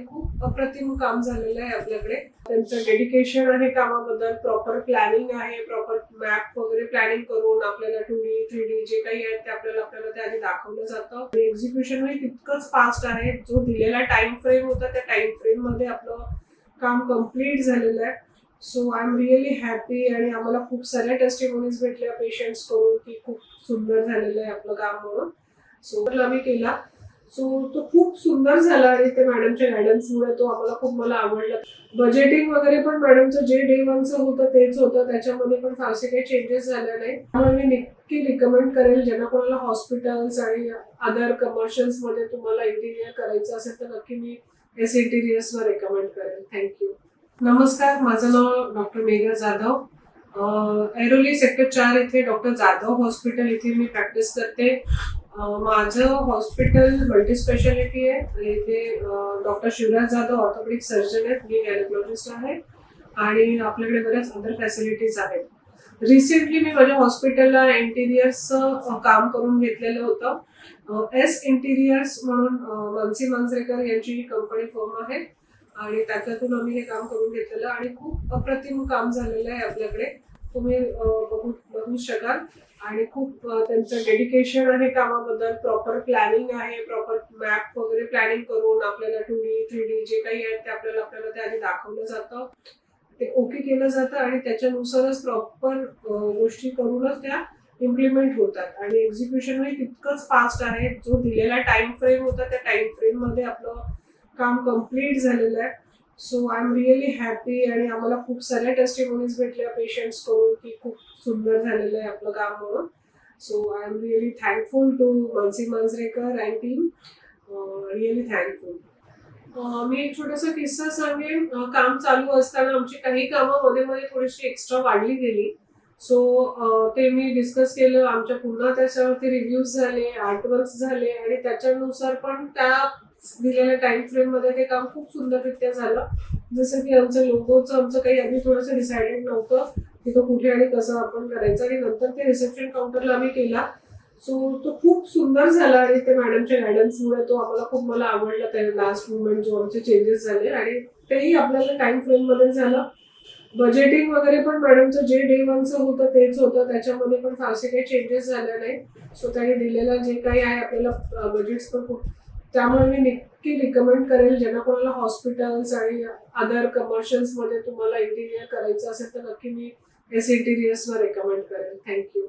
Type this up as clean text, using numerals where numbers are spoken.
खूप अप्रतिम काम झालेलं आहे आपल्याकडे. त्यांचं डेडिकेशन आहे कामाबद्दल, प्रॉपर प्लॅनिंग आहे, प्रॉपर मॅप वगैरे प्लॅनिंग करून आपल्याला 2D 3D जे काही आहे ते आपल्याला ते आधी दाखवलं जातं आणि एक्झिक्युशन हे तितकंच फास्ट आहे. जो दिलेला टाइम फ्रेम होता त्या टाइम फ्रेम मध्ये आपलं काम कम्प्लीट झालेलं आहे. So I am really happy आणि आम्हाला खूप साऱ्या टेस्टिमोनीज भेटल्या पेशंट्स कडून की खूप सुंदर झालेलं आहे आपलं काम म्हणून. सो आम्ही केला. सो तो खूप सुंदर झाला आणि ते मॅडमच्या गायडन्समुळे तो आम्हाला खूप आवडला. बजेटिंग वगैरे पण मॅडमचं जे डे वनचं होतं तेच होतं, त्याच्यामध्ये पण फारसे काही चेंजेस झाले नाही. त्यामुळे मी नक्की रिकमेंड करेल ज्यांना कोणाला हॉस्पिटल्स आणि अदर कमर्शियल्स मध्ये तुम्हाला इंटिरियर करायचं असेल तर नक्की मी एस इंटिरियर्सवर रेकमेंड करेल. थँक्यू. नमस्कार, माझं नाव डॉक्टर मेघा जाधव. ऐरोली सेक्टर 4 इथे डॉक्टर जाधव हॉस्पिटल इथे मी प्रॅक्टिस करते. माझं हॉस्पिटल मल्टी स्पेशालिटी आहे. इथे doctor Shivraj Jadhav orthopaedic surgeon आहेत, मी गायनेकोलॉजिस्ट आहे आणि आपल्याकडे बऱ्याच अदर फॅसिलिटीज आहेत. रिसेंटली मी माझ्या हॉस्पिटलला इंटिरियर्सचं काम करून घेतलेलं होतं. एस इंटिरियर्स म्हणून मानसी मांजरेकर यांची ही कंपनी फर्म आहे आणि त्याच्यातून आम्ही हे काम करून घेतलेलं आणि खूप अप्रतिम काम झालेलं आहे आपल्याकडे. तुम्ही बघू शकाल आणि खूप त्यांचं डेडिकेशन आहे कामाबद्दल, प्रॉपर प्लॅनिंग आहे, प्रॉपर मॅप वगैरे प्लॅनिंग करून आपल्याला 2D 3D जे काही आहे ते आपल्याला ते आधी दाखवलं जातं, ते ओके केलं जातं आणि त्याच्यानुसारच प्रॉपर गोष्टी करूनच त्या इम्प्लिमेंट होतात आणि एक्झिक्युशन हे तितकंच फास्ट आहे. जो दिलेला टाइम फ्रेम होता त्या टाइम फ्रेम मध्ये आपलं काम कम्प्लीट झालेलं आहे. So I am really happy आणि आम्हाला खूप साऱ्या टेस्टिमोनीज भेटल्या पेशंट्स कडून की खूप सुंदर झालेलं आहे आपलं काम म्हणून. So I am really thankful to Manasi Manjrekar and team. Really thankful. मी एक छोटासा किस्सा सांगेन. काम चालू असताना आमची काही कामं मध्ये थोडीशी एक्स्ट्रा वाढली गेली. सो ते मी डिस्कस केलं. आमच्या पुन्हा त्याच्यावरती रिव्ह्यूज झाले, आर्टवर्क्स झाले आणि त्याच्यानुसार पण त्या दिलेल्या टाइम फ्रेम मध्ये ते काम खूप सुंदररित्या झालं. जसं की आमचं काही आधी थोडंसं डिसाइडेड नव्हतं की तो कुठे आणि कसं आपण करायचं आणि नंतर ते रिसेप्शन काउंटरला आम्ही केला. सो तो खूप सुंदर झाला आणि ते मॅडमच्या गायडन्समुळे तो आम्हाला खूप आवडला. त्या लास्ट मुवमेंट जो आमचे चेंजेस झाले आणि तेही आपल्याला टाइम फ्रेम मध्ये झालं. बजेटिंग वगैरे पण मॅडमचं जे डे वनचं होतं तेच होतं, त्याच्यामध्ये पण फारसे काही चेंजेस झाले नाही. सो त्यांनी दिलेला जे काही आहे आपल्याला बजेट्स पण खूप. त्यामुळे मी नक्की रिकमेंड करेल ज्यांना कोणाला हॉस्पिटल्स आणि अदर कमर्शियल्स मध्ये तुम्हाला इंटिरियर करायचं असेल तर नक्की मी एस इंटिरियर्सवर रेकमेंड करेल. थँक्यू.